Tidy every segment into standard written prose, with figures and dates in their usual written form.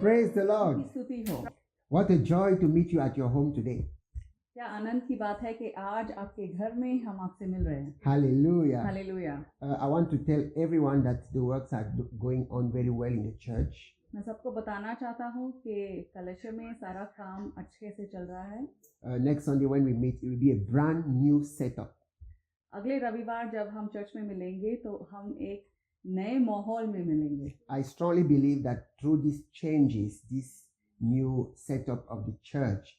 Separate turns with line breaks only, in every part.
Praise the
की
Lord.
स्तुति हो।
What a joy to meet you at your home today.
क्या आनंद की बात है कि आज आपके घर में हम आपसे मिल रहे हैं।
Hallelujah.
Hallelujah.
I want to tell everyone that the works are going on very well in the church.
मैं सबको बताना चाहता हूँ कि कलेक्शन में सारा काम अच्छे से चल रहा है।
Next Sunday when we meet, it will be a brand new setup.
अगले रविवार जब हम चर्च में मिलेंगे तो हम एक नए माहौल में मिलेंगे।
I strongly believe that through these changes, this new setup of the church,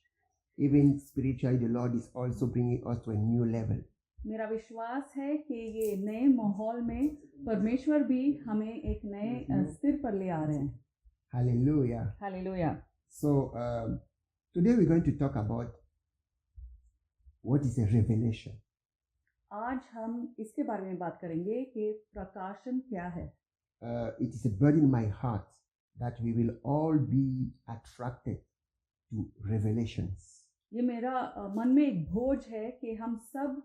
even spiritually, the Lord is also bringing us to a new level.
मेरा विश्वास है कि ये नए माहौल में परमेश्वर भी हमें एक नए स्तर पर ले आ रहे हैं।
Hallelujah.
Hallelujah.
So today we're going to talk about what is a revelation.
आज हम इसके बारे में बात करेंगे कि प्रकाशन क्या है।
It is a burden in my heart that we will all be attracted to revelations.
ये मेरा मन में एक बोझ है कि हम सब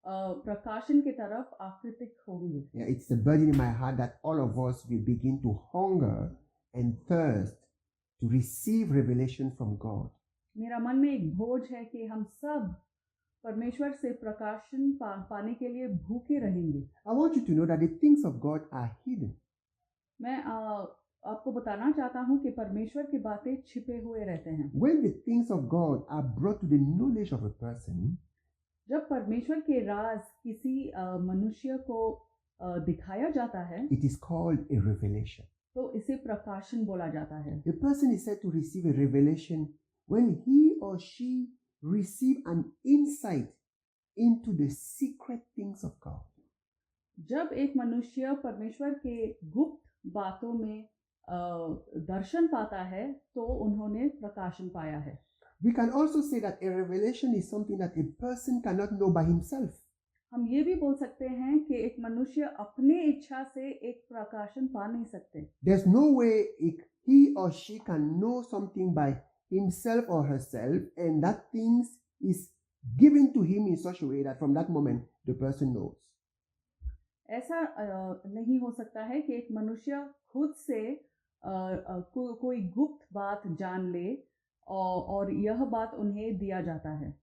प्रकाशन की तरफ आकृतिक होंगे।
Yeah, it's a burden in my heart that all of us will begin to hunger and thirst to receive revelation from God.
मेरा मन में एक बोझ है कि हम सब परमेश्वर से प्रकाशन पाने के लिए भूखे रहेंगे।
I want you to know that the things of God are hidden.
मैं आपको बताना चाहता हूँ कि परमेश्वर की बातें छिपे हुए रहते हैं।
When the things of God are brought to the knowledge of a person,
जब परमेश्वर के राज किसी मनुष्य को दिखाया जाता है
it is called a revelation.
तो इसे प्रकाशन बोला जाता है।
A person is said to receive a revelation when he or she receive an insight into the secret things of God.
जब एक मनुष्य परमेश्वर के गुप्त बातों में दर्शन पाता है तो उन्होंने प्रकाशन पाया है।
We can also say that a revelation is something that a person cannot know by himself.
हम ये भी बोल सकते हैं कि एक मनुष्य अपने इच्छा से एक प्रकाशन पा नहीं सकते।
There's no way he or she can know something by himself or herself, and that things is given to him in such a way that from that moment the person knows.
ऐसा नहीं हो सकता है कि एक मनुष्य खुद से कोई गुप्त बात जान ले और यह बात उन्हें दिया जाता है।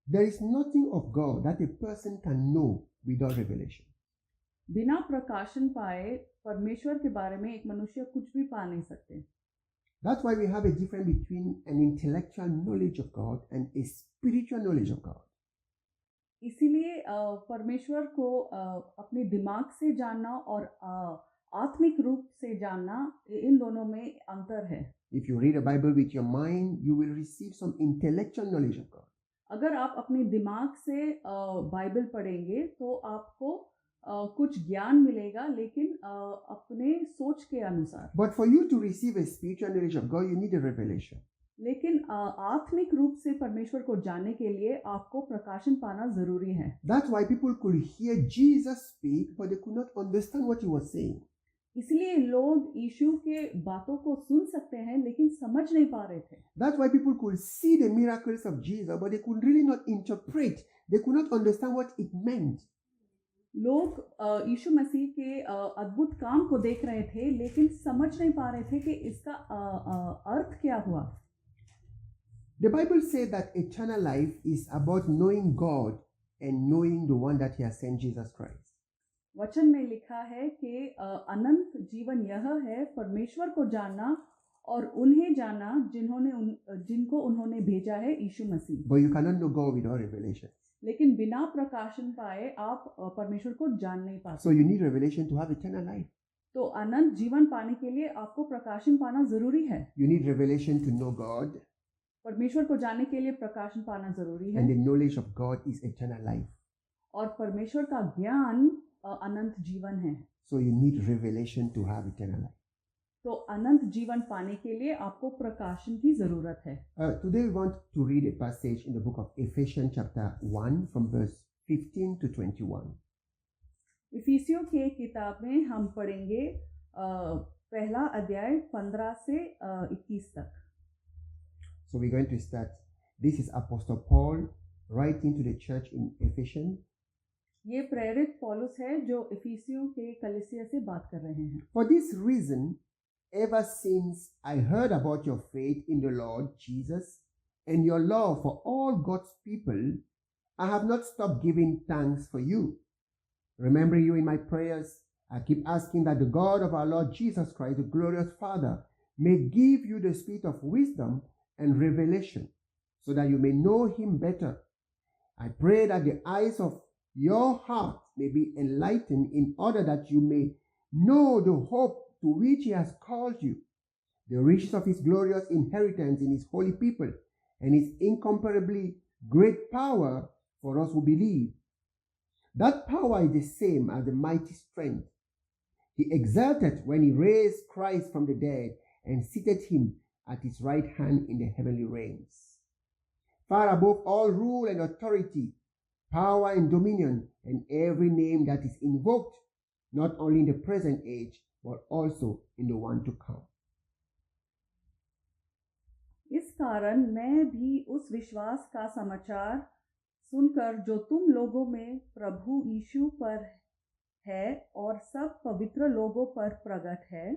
There is nothing of God that a person can know without revelation.
बिना प्रकाशन पाए परमेश्वर के बारे में एक मनुष्य कुछ भी पा नहीं सकते।
That's why we have a difference between an intellectual knowledge of God and a spiritual knowledge of God.
इसीलिए परमेश्वर को अपने दिमाग से जानना और आत्मिक रूप से जानना, इन दोनों में अंतर है।
If you read the Bible with your mind, you will receive some intellectual knowledge of God.
अगर आप अपने दिमाग से बाइबल पढ़ेंगे तो आपको कुछ ज्ञान मिलेगा, लेकिन अपने सोच के अनुसार।
But for you to receive a spiritual knowledge of God, you need a revelation.
लेकिन आत्मिक रूप से परमेश्वर को जानने के लिए आपको प्रकाशन पाना जरूरी है।
That's why people could hear Jesus speak, but they could not understand what he was saying.
इसलिए लोग यीशु के बातों को सुन सकते हैं लेकिन समझ नहीं पा रहे थे।
That's why people could see the miracles of Jesus, but they could really not interpret. They could not understand what it meant.
लोग यीशु मसीह के अद्भुत काम को देख रहे थे लेकिन समझ नहीं पा रहे थे कि इसका अर्थ क्या हुआ।
The Bible says that eternal life is about knowing God and knowing the one that he has sent, Jesus Christ.
वचन में लिखा है कि अनंत जीवन यह है परमेश्वर को जानना और उन्हें जानना जिनको उन्होंने भेजा है, यीशु मसीह।
But you cannot know God without revelation.
लेकिन बिना प्रकाशन पाए आप परमेश्वर को जान नहीं पाते।
So you need revelation to have eternal life.
तो अनंत जीवन पाने के लिए आपको प्रकाशन पाना जरूरी है।
You need revelation to know God.
परमेश्वर को जानने के लिए प्रकाशन पाना जरूरी है।
And the knowledge of God is eternal life.
और परमेश्वर का ज्ञान अनंत जीवन है।
So you need revelation to have eternal life.
तो अनंत जीवन पाने के लिए आपको प्रकाशन की जरूरत है।
Today we want to read a passage in the book of Ephesians chapter 1 from verse 15 to 21.
इफिसियों के किताब में हम पढ़ेंगे पहला अध्याय 15 से 21 तक।
So we're going to start. This is Apostle Paul writing to the church in Ephesians.
ये प्रेरित पौलुस है जो इफिसियों के कलीसिया से बात कर रहे हैं।
For this reason, ever since I heard about your faith in the Lord Jesus and your love for all God's people, I have not stopped giving thanks for you. Remembering you in my prayers, I keep asking that the God of our Lord Jesus Christ, the glorious Father, may give you the spirit of wisdom and revelation so that you may know him better. I pray that the eyes of your heart may be enlightened in order that you may know the hope to which he has called you, the riches of his glorious inheritance in his holy people, and his incomparably great power for us who believe. That power is the same as the mighty strength he exerted when he raised Christ from the dead and seated him at his right hand in the heavenly realms, far above all rule and authority, power and dominion, and every name that is invoked, not only in the present age, but also in the one to come.
इस कारण मैं भी उस विश्वास का समाचार सुनकर जो तुम लोगों में प्रभु यीशु पर है और सब पवित्र लोगों पर प्रकट है,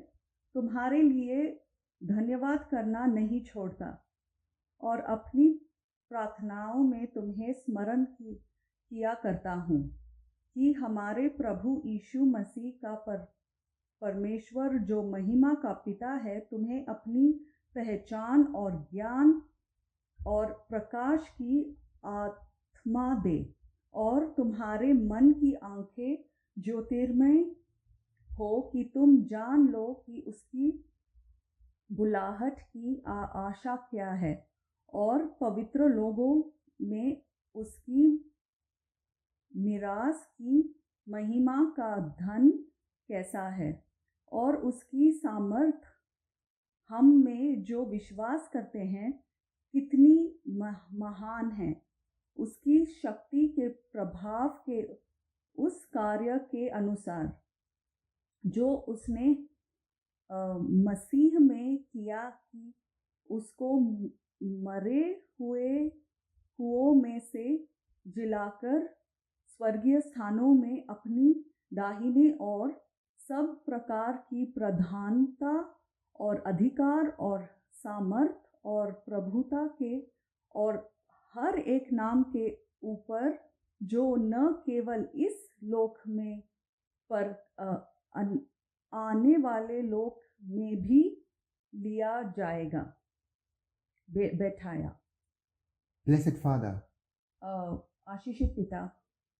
तुम्हारे लिए धन्यवाद करना नहीं छोड़ता और अपनी प्रार्थनाओं में तुम्हें स्मरण किया करता हूँ कि हमारे प्रभु यीशु मसीह का परमेश्वर जो महिमा का पिता है, तुम्हें अपनी पहचान और ज्ञान और प्रकाश की आत्मा दे और तुम्हारे मन की आंखें ज्योतिर्मय हो कि तुम जान लो कि उसकी बुलाहट की आशा क्या है और पवित्र लोगों में उसकी मिरास की महिमा का धन कैसा है और उसकी सामर्थ हम में जो विश्वास करते हैं कितनी महान है, उसकी शक्ति के प्रभाव के उस कार्य के अनुसार जो उसने मसीह में किया कि उसको मरे हुओं में से जिलाकर स्वर्गीय स्थानों में अपनी दाहिने और सब प्रकार की प्रधानता और अधिकार और सामर्थ और प्रभुता के और हर एक नाम के ऊपर जो न केवल इस लोक में पर आने वाले लोक में भी लिया जाएगा बैठाया।
Blessed Father,
आशीषित पिता,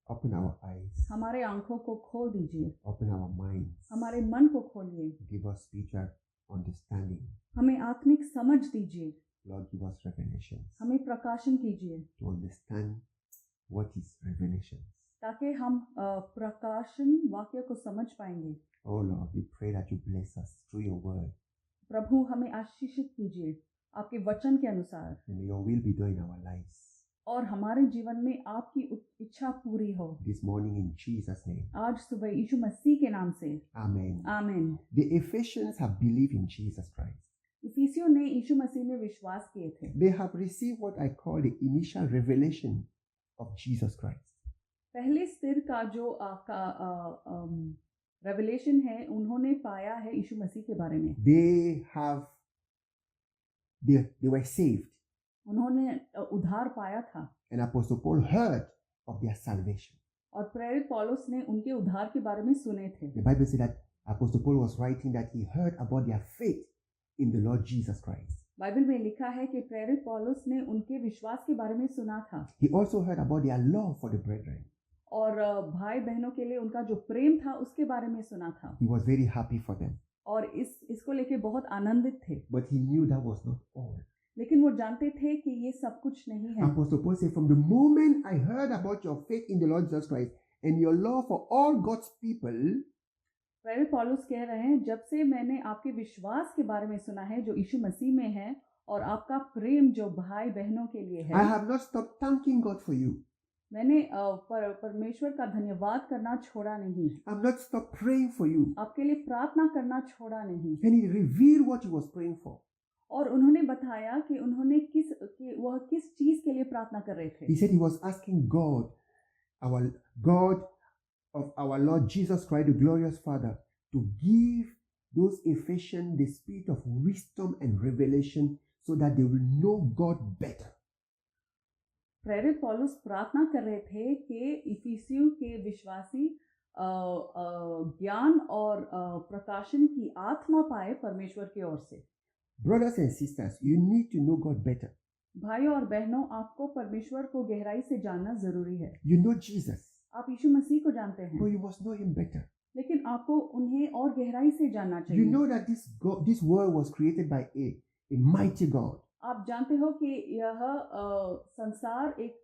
open our eyes,
हमारे आंखों को खोल दीजिए,
open our minds,
हमारे मन को खोलिए,
give us spiritual understanding.
हमें आत्मिक समझ दीजिए,
Lord, give us revelations
हमें प्रकाशन कीजिए
to understand what is revelations.
ताकि हम प्रकाशन वाक्य को समझ पाएंगे।
Oh Lord, we pray that you bless us through your word.
प्रभु हमें आशीषित कीजिए आपके वचन के अनुसार,
And your will be done in our lives.
और हमारे जीवन में आपकी इच्छा पूरी हो।
This morning in Jesus' name.
आज सुबह यीशु मसीह के नाम से
Amen.
आमीन।
The Ephesians have believed in Jesus Christ.
इफिसियों ने यीशु मसीह में विश्वास किए थे।
They have received what I call the initial revelation of Jesus Christ.
पहले स्तिर का जो रेवलेशन है उन्होंने पाया है यीशु मसीह के बारे में।
They were saved.
उन्होंने उद्धार पाया था।
And Apostle Paul heard of their salvation.
और प्रेरित पौलुस ने उनके उद्धार के बारे में सुने थे।
The Bible said that Apostle Paul was writing that he heard about their faith in the Lord Jesus Christ.
Bible में लिखा है कि प्रेरित पौलुस ने उनके विश्वास के बारे में सुना था।
He also heard about their love for the brethren.
और भाई बहनों के लिए उनका जो प्रेम था उसके बारे में सुना था।
He was very happy for them.
और इसको लेके बहुत आनंदित थे।
But he knew that was not all.
लेकिन वो जानते थे कि ये सब कुछ नहीं है।
Apostle Paul said, from the moment I heard about your faith in the Lord Jesus Christ and your love for all God's people,
प्रेरित पौलुस कह रहे हैं, जब से मैंने आपके विश्वास के बारे में सुना है जो यीशु मसीह में है और आपका प्रेम जो भाई बहनों के लिए है,
I have not stopped thanking God for you.
मैंने परमेश्वर का धन्यवाद करना छोड़ा नहीं।
I have not stopped praying for you.
आपके लिए प्रार्थना करना छोड़ा नहीं।
And he revealed what he was praying for.
और उन्होंने बताया कि उन्होंने वह किस चीज के लिए प्रार्थना कर रहे थे।
He said he was asking God, our God of our Lord Jesus Christ, the glorious Father, to give those Ephesians the spirit of wisdom and revelation so that they will know God better.
प्रेरित पौलुस प्रार्थना कर रहे थे कि इफिसियों के विश्वासी ज्ञान और प्रकाशन की आत्मा पाए परमेश्वर की ओर से।
Brothers and sisters, you need to know God better.
भाइयों और बहनों, आपको परमेश्वर को गहराई से जानना जरूरी है।
You know Jesus,
आप यीशु मसीह को जानते हैं,
but you must know Him better.
लेकिन आपको उन्हें और गहराई से जानना
You
चाहिए।
know that this world was created by a mighty God.
आप जानते हो कि यह संसार एक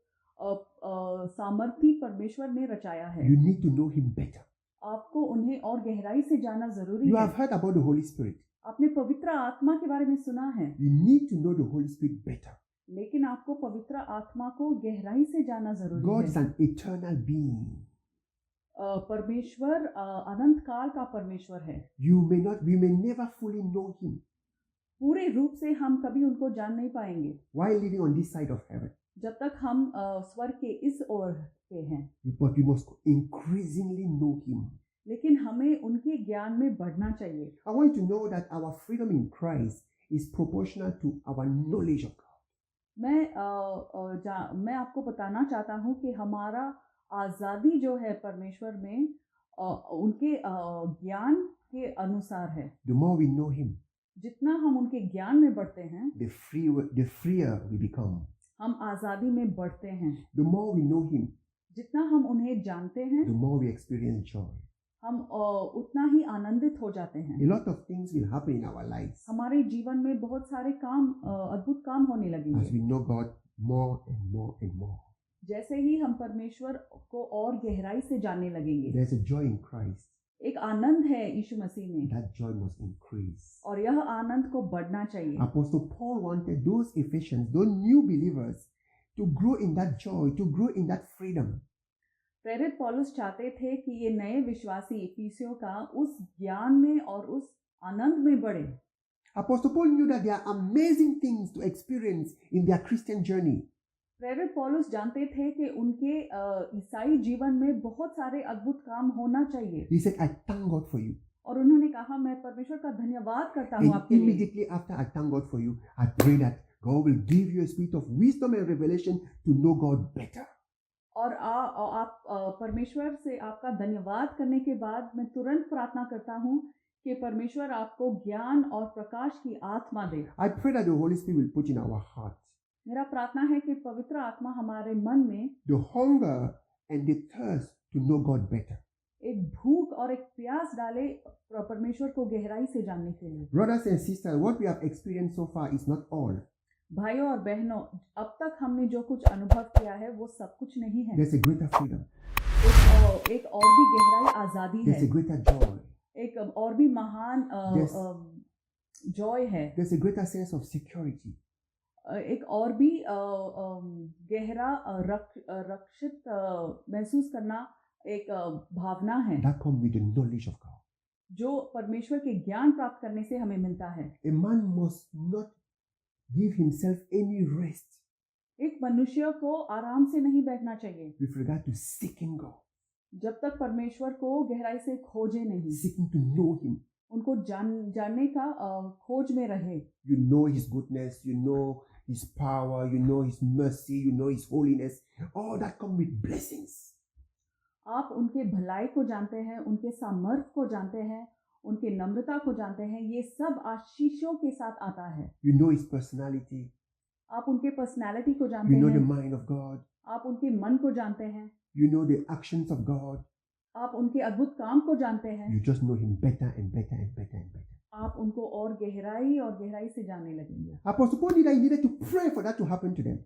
सामर्थी परमेश्वर ने रचाया है।
You need to know Him better.
आपको उन्हें और गहराई से जानना जरूरी
You
है।
have heard about the Holy Spirit.
आपने पवित्र आत्मा के बारे में सुना है,
You need to know the Holy Spirit better.
लेकिन आपको पवित्र आत्मा को गहराई से जानना जरूरी
God
है।
is an eternal being.
परमेश्वर अनंत काल का परमेश्वर है।
We may never fully know Him
पूरे रूप से हम कभी उनको जान नहीं पाएंगे
while living on this side of heaven.
जब तक हम स्वर्ग के इस ओर पे हैं,
But we must increasingly know Him.
लेकिन हमें उनके ज्ञान में बढ़ना चाहिए।
I want you to know that our freedom in Christ is proportional to our knowledge of God.
मैं आपको बताना चाहता हूँ कि हमारा आज़ादी जो है परमेश्वर में उनके ज्ञान के अनुसार है।
The more we know Him,
जितना हम उनके ज्ञान में बढ़ते हैं,
the freer we become.
हम आज़ादी में बढ़ते हैं।
The more we know Him,
जितना हम उन्हें जानते हैं,
the more we experience joy.
हम उतना ही आनंदित हो जाते हैं।
A lot of things will happen in our lives
हमारे जीवन में बहुत सारे काम अद्भुत काम होने
as
लगेंगे
we know God more and more and more.
जैसे ही हम परमेश्वर को और गहराई से जानने लगेंगे।
There's a joy in Christ.
एक आनंद है यीशु मसीह में,
That joy must increase.
और यह आनंद को बढ़ना चाहिए।
Apostle Paul wanted those Ephesians, those new believers, to grow in that joy, to grow in that freedom.
प्रेरित पौलुस चाहते थे कि ये नए विश्वासी इफिसियों का उस ज्ञान में और उस आनंद में बढ़े।
Apostle Paul knew that there are amazing things to experience in their Christian journey.
प्रेरित पौलुस जानते थे कि उनके ईसाई जीवन में बहुत सारे अद्भुत काम होना चाहिए।
He said, I thank God for you.
और उन्होंने कहा, मैं परमेश्वर का धन्यवाद करता हूँ
And
आपके लिए।
immediately after I thank God for you, I pray that God will give you a spirit of wisdom and revelation to know God better.
और आप परमेश्वर से आपका धन्यवाद करने के बाद मैं तुरंत प्रार्थना करता हूँ कि परमेश्वर आपको ज्ञान और प्रकाश की आत्मा दे।
I pray that the Holy Spirit will put in our hearts
मेरा प्रार्थना है कि पवित्र आत्मा हमारे मन में
the hunger and the thirst to know God better.
एक भूख और एक प्यास डाले परमेश्वर को गहराई से जानने के लिए।
Brothers and sisters, what we have experienced so far is not all.
भाइयों और बहनों, अब तक हमने जो कुछ अनुभव किया है वो सब कुछ नहीं है।
There's a greater freedom.
एक और भी गहराई आजादी
There's
है,
a greater joy.
एक और भी महान जॉय है,
There's a greater sense of security.
एक और भी गहरा रक्षित महसूस करना एक भावना है
That comes with the knowledge of God.
जो परमेश्वर के ज्ञान प्राप्त करने से हमें मिलता है।
A man must not give himself any rest
एक मनुष्य को आराम से नहीं बैठना चाहिए
with regard to seeking God,
जब तक परमेश्वर को गहराई से खोजे नहीं,
seeking to know Him.
उनको जानने का खोज में रहे।
You know His goodness, you know His power, you know His mercy, you know His holiness. All that come with blessings.
आप उनके भलाई को जानते हैं, उनके सामर्थ्य को जानते हैं, उनके नम्रता को जानते हैं, ये सब आशीषों के साथ आता है।
You know His personality.
आप उनके पर्सनालिटी को जानते
You know the
हैं,
mind of God.
आप उनके मन को जानते हैं,
You know the actions of God.
आप उनके अद्भुत काम को जानते हैं।
You just know Him better and better and better and better.
आप उनको और गहराई से जानने लगेंगे।
Apostle Paul needed to pray for that to happen to them.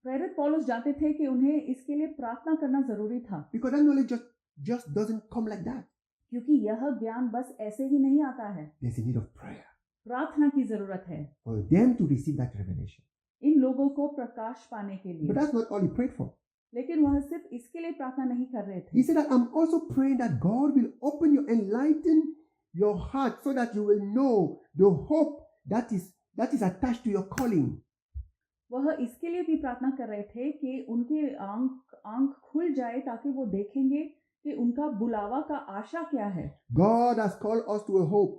प्रेरित पौलुस जानते थे कि उन्हें इसके लिए प्रार्थना करना जरूरी था,
Because that knowledge just doesn't come like that.
क्योंकि यह ज्ञान बस ऐसे ही नहीं आता है।
There's a need of prayer
प्रार्थना की जरूरत है
for them to receive that revelation.
इन लोगों को प्रकाश पाने के लिए।
But that's not all he prayed for.
लेकिन वह सिर्फ इसके लिए प्रार्थना नहीं कर रहे थे।
He said that I'm also praying that God will open your, enlighten your heart so that you will know the hope that is attached to your calling.
वह इसके लिए भी प्रार्थना कर रहे थे कि उनके आंख खुल जाए ताकि वो देखेंगे कि उनका बुलावा का आशा क्या है।
God has called us to a hope.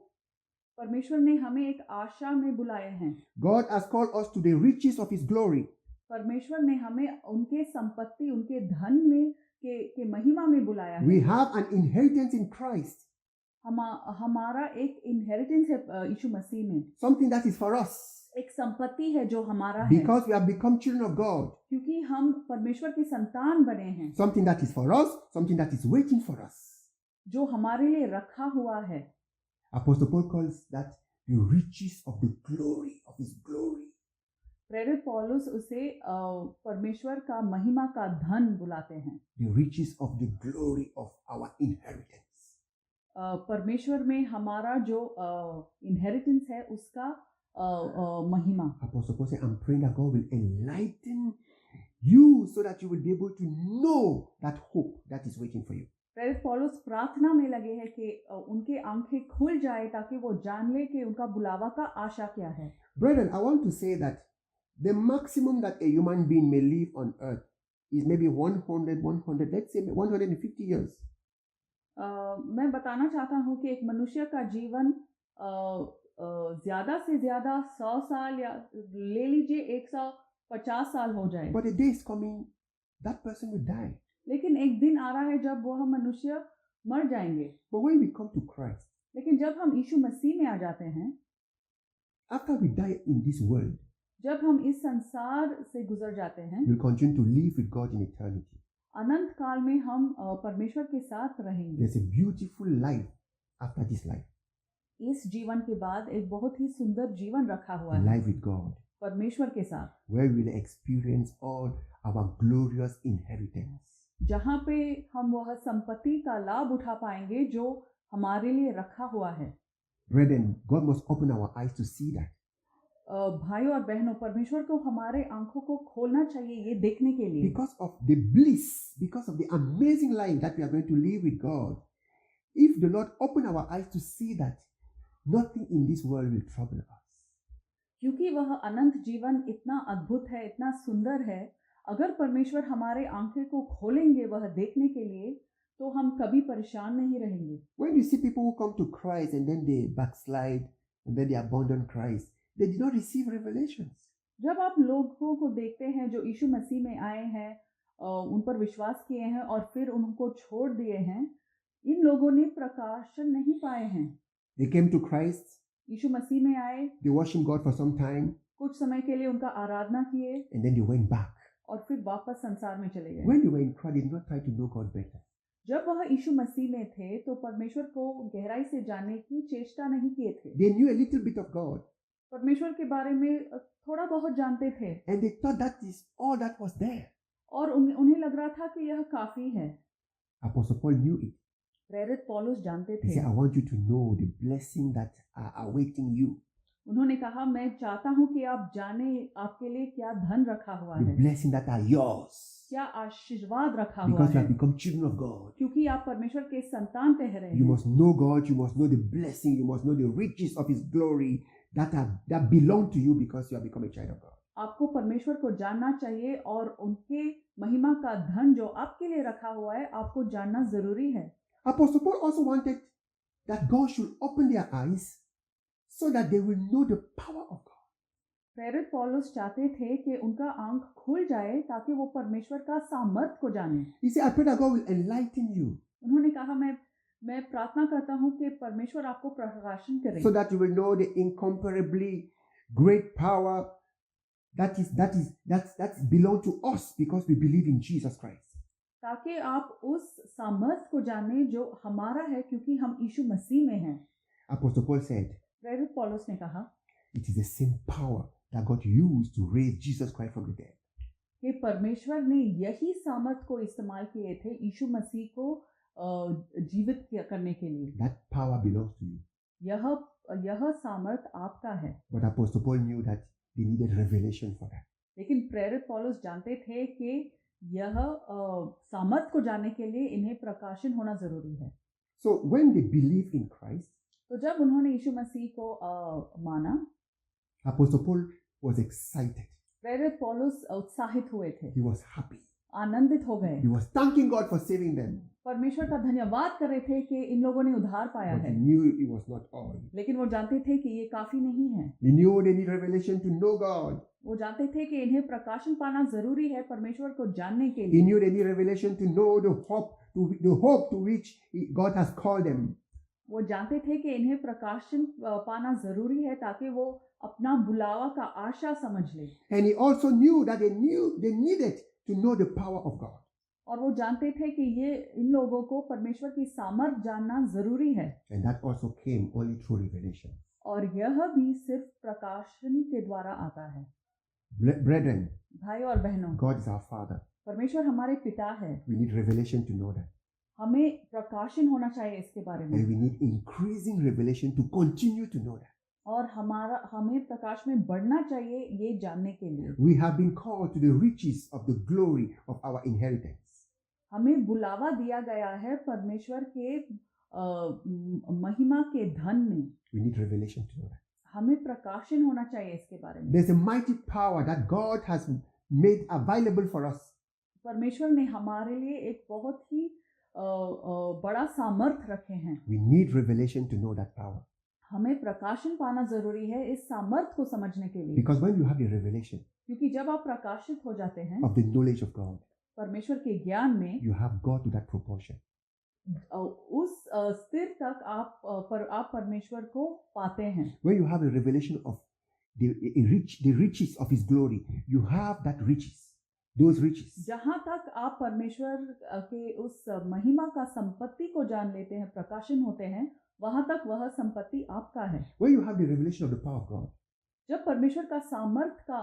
परमेश्वर ने हमें एक आशा में बुलाए हैं।
God has called us to the riches of His glory.
परमेश्वर ने हमें उनके संपत्ति, उनके धन में के महिमा में बुलाया है।
We have an inheritance in Christ,
हमारा एक इनहेरिटेंस है यीशु मसीह में,
something that is for us,
एक संपत्ति है जो हमारा है,
because we have become children of God.
क्योंकि हम परमेश्वर की संतान बने हैं।
Something that is for us, something that is waiting for us.
जो हमारे लिए रखा हुआ है।
Apostle Paul calls that the riches of the glory of His glory.
प्रेरित पौलुस उसे परमेश्वर का महिमा का धन बुलाते हैं।
The riches of the glory of our inheritance.
परमेश्वर में हमारा जो इनहेरिटेंस है उसका महिमा।
Apostle Paul said, I'm praying that God will enlighten you so that you will be able to know that hope that is waiting for you.
प्रेरित पौलुस प्रार्थना में लगे हैं कि उनके आंखें खुल जाए ताकि वो जान ले कि उनका बुलावा का आशा क्या है।
Brethren, I want to say that the maximum that a human being may live on earth is maybe 100, let's say 150 years.
मैं बताना चाहता हूँ कि एक मनुष्य का जीवन ज्यादा से ज्यादा 100 साल या ले लीजिए 150 साल हो जाए।
But a day is coming, that person will die.
लेकिन एक दिन आ रहा है जब वह मनुष्य मर जाएंगे।
But when we come to Christ,
लेकिन जब हम यीशु मसीह में आ जाते हैं,
after we die in this world,
जब हम इस संसार से गुजर जाते हैं,
we'll continue to live with God in eternity.
अनंत काल में हम परमेश्वर के साथ रहेंगे।
There's a beautiful life after this life.
इस जीवन के बाद एक बहुत ही सुंदर जीवन रखा हुआ
A
है
life with God,
परमेश्वर के साथ,
where we'll experience all our glorious inheritance.
जहाँ पे हम वह संपत्ति का लाभ उठा पाएंगे जो हमारे लिए रखा हुआ है।
Brethren, God must open our eyes to see that.
भाइयों और बहनों, परमेश्वर को हमारे आंखों को खोलना चाहिए ये देखने के लिए।
Because of the bliss, because of the amazing life that we are going to live with God, if the Lord open our eyes to see that nothing in this world will trouble us.
क्योंकि वह अनंत जीवन इतना अद्भुत है, इतना सुंदर है, अगर परमेश्वर हमारे आंखें को खोलेंगे वह देखने के लिए, तो हम कभी परेशान नहीं रहेंगे।
When you see people who come to Christ and then they backslide and then they abandon Christ, they did not receive revelations.
जब आप लोगों को देखते हैं जो यीशु मसीह में आए हैं, उन पर विश्वास किए हैं और फिर उनको छोड़ दिए हैं, इन लोगों ने प्रकाशन नहीं पाए हैं।
They came to Christ,
यीशु मसीह में आए,
they worshiped God for some time,
कुछ समय के लिए उनका आराधना किए
and then they went back.
और फिर वापस संसार में चले गए।
When they were in Christ, they did not try to know God better.
जब वह यीशु मसीह में थे तो परमेश्वर को गहराई से जानने की चेष्टा नहीं किए थे।
They knew a little bit of God,
परमेश्वर के बारे में थोड़ा बहुत जानते थे
and they thought that is all that was there.
और उन्हें लग रहा था कि यह काफी है।
Apostle Paul knew it.
प्रेरित पौलुस जानते
He
थे।
said, I want you to know the blessing that are awaiting you.
उन्होंने कहा, मैं चाहता हूं कि आप जाने आपके लिए क्या धन रखा हुआ
The
है,
blessing that are yours.
क्या आशीर्वाद रखा हुआ
Because you
है,
have become children of God.
क्योंकि आप परमेश्वर के संतान ठहरे
You
हैं।
must know God, you must know the blessing, you must know the riches of His glory that belong to you because you have become a child of God.
आपको परमेश्वर को जानना चाहिए और उनके महिमा का धन जो आपके लिए रखा हुआ है आपको जानना जरूरी है।
Apostle Paul also wanted that God should open their eyes so that they will know the power of God.
प्रेरित पौलुस चाहते थे कि उनका आंख खुल जाए ताकि वो परमेश्वर का सामर्थ को जाने।
He said, I pray that God will enlighten you
उन्होंने कहा, मैं प्रार्थना करता हूँ कि परमेश्वर आपको प्रकाशन करे,
so that you will know the incomparably great power that belong to us because we believe in Jesus Christ.
ताकि आप उस सामर्थ को जाने जो हमारा है क्योंकि हम यीशु मसीह में हैं।
Apostle Paul said,
प्रेरित पौलुस ने कहा
it is the same power that God used to raise Jesus Christ from the dead.
कि परमेश्वर ने यही सामर्थ को इस्तेमाल किए थे यीशु मसीह को जीवित करने के लिए।
That power belongs to you.
यह सामर्थ आपका है।
But Apostle Paul knew that they needed revelation for that.
लेकिन प्रेरित पौलुस जानते थे कि यह सामर्थ को जानने के लिए इन्हें प्रकाशन होना जरूरी है।
So when they believed in Christ,
तो जब उन्होंने यीशु मसीह को माना,
Apostle Paul was excited.
प्रेरित पौलुस उत्साहित हुए थे,
He was happy.
आनंदित हो गए,
He was thanking God for saving them.
परमेश्वर का धन्यवाद कर रहे थे कि इन लोगों ने उद्धार पाया
But
है,
he knew it was not all.
लेकिन वो जानते थे कि ये काफी नहीं है।
He knew they need revelation to know God.
वो जानते थे कि इन्हें प्रकाशन पाना जरूरी है परमेश्वर को जानने के
He
लिए।
knew they need revelation to know the hope to which God has called them.
वो जानते थे कि इन्हें प्रकाशन पाना जरूरी है ताकि वो अपना बुलावा का आशा समझ ले।
And he also knew that they needed to know the power of God.
और वो जानते थे कि ये इन लोगों को परमेश्वर की सामर्थ जानना जरूरी है।
And that also came only through revelation.
और यह भी सिर्फ प्रकाशन के द्वारा आता है।
Brethren,
भाई और बहनों,
God is our Father.
परमेश्वर हमारे पिता है।
We need revelation to know that.
हमें प्रकाशन होना चाहिए इसके बारे
And
में,
we need increasing revelation to continue to know that.
और हमें प्रकाश में बढ़ना चाहिए ये जानने के लिए।
We have been called to the riches of the glory of our inheritance.
हमें बुलावा दिया गया है परमेश्वर के महिमा के धन में।
We need revelation to know that.
हमें प्रकाशन होना चाहिए इसके बारे में।
There's a mighty power that God has made available for us.
परमेश्वर ने हमारे लिए एक बहुत ही बड़ा सामर्थ रखे हैं।
We need revelation to know that power.
हमें प्रकाशन पाना जरूरी है इस सामर्थ को समझने के लिए,
Because when you have the revelation
क्योंकि जब आप प्रकाशित हो जाते हैं
of the knowledge of God,
परमेश्वर के ज्ञान में,
you have got to that proportion.
उस स्थिर तक आप परमेश्वर को पाते हैं।
When you have a revelation of the riches of His glory, you have that riches, those riches.
जहाँ तक आप परमेश्वर के उस महिमा का संपत्ति को जान लेते हैं, प्रकाशन होते हैं, वहां तक वह संपत्ति आपका है।
When you have the revelation of the power of God,
जब परमेश्वर का सामर्थ का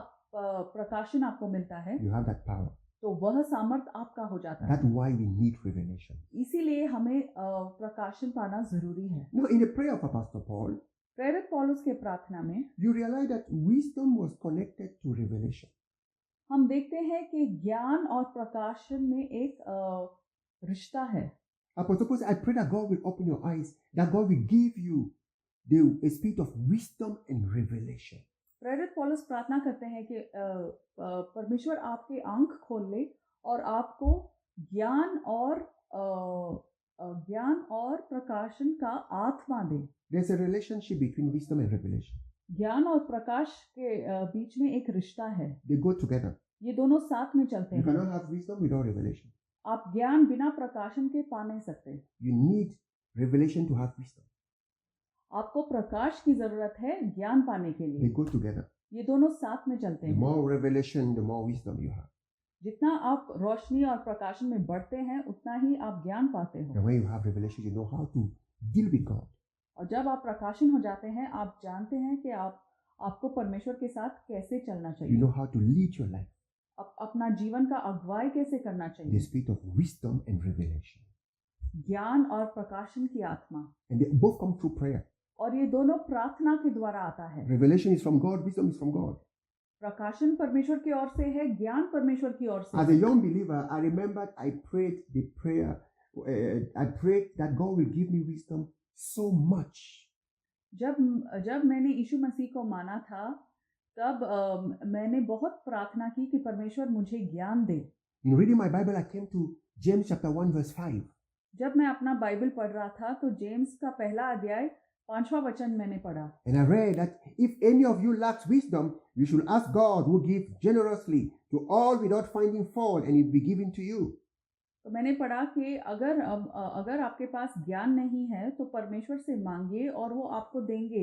प्रकाशन आपको मिलता है,
you have that power.
तो वह सामर्थ आपका हो जाता है।
That's why we need revelation.
इसीलिए हमें प्रकाशन पाना जरूरी है।
Now, in the prayer of Apostle Paul,
प्रेरित पौलुस के प्रार्थना में
you realize that wisdom was connected to revelation.
हम देखते हैं कि ज्ञान और प्रकाशन में एक रिश्ता है।
Suppose I pray that God will open your eyes, that God will give you a spirit of wisdom and revelation.
प्रेरित पौलुस प्रार्थना करते हैं कि परमेश्वर आपके आंख खोल ले और आपको ज्ञान और प्रकाशन का आत्मा दे।
There's a relationship between wisdom and revelation.
ज्ञान और प्रकाश के बीच में एक रिश्ता है।
They go together.
ये दोनों साथ में चलते
You
हैं।
cannot have wisdom without revelation.
आप ज्ञान बिना प्रकाशन के पा नहीं सकते।
You need revelation to have wisdom.
आपको प्रकाश की जरूरत है ज्ञान पाने के
They
लिए।
go together.
ये दोनों साथ में चलते
The
हैं।
more revelation, the more wisdom you have.
जितना आप रोशनी और प्रकाशन में बढ़ते हैं उतना ही आप ज्ञान पाते हो।
And when you have revelation, you know how to deal with God.
और जब आप प्रकाशन हो जाते हैं आप जानते हैं कि आपको परमेश्वर के साथ कैसे चलना
You
चाहिए,
know how to lead your life.
अपना जीवन का अगुवाई कैसे करना
The
चाहिए।
spirit of wisdom and revelation.
ज्ञान और प्रकाशन की आत्मा,
And they both come through prayer.
और ये दोनों प्रार्थना के द्वारा आता है।
Revelation is from God, wisdom is from God.
प्रकाशन परमेश्वर की ओर से है, ज्ञान परमेश्वर की ओर से
As
है।
a young believer, I remembered I prayed the prayer. I prayed that God will give me wisdom so much.
जब मैंने यीशु मसीह को माना था तब मैंने बहुत प्रार्थना की कि परमेश्वर मुझे ज्ञान दे।
In reading my Bible, I came to James chapter 1 verse 5.
जब मैं अपना बाइबल पढ़ रहा था तो जेम्स का पहला अध्याय 5वां वचन मैंने पढ़ा।
And I read that if any of you lacks wisdom, you should ask God who gives generously to all without finding fault, and it will be given to you.
तो मैंने पढ़ा कि अगर आपके पास ज्ञान नहीं है तो परमेश्वर से मांगिए और वो आपको देंगे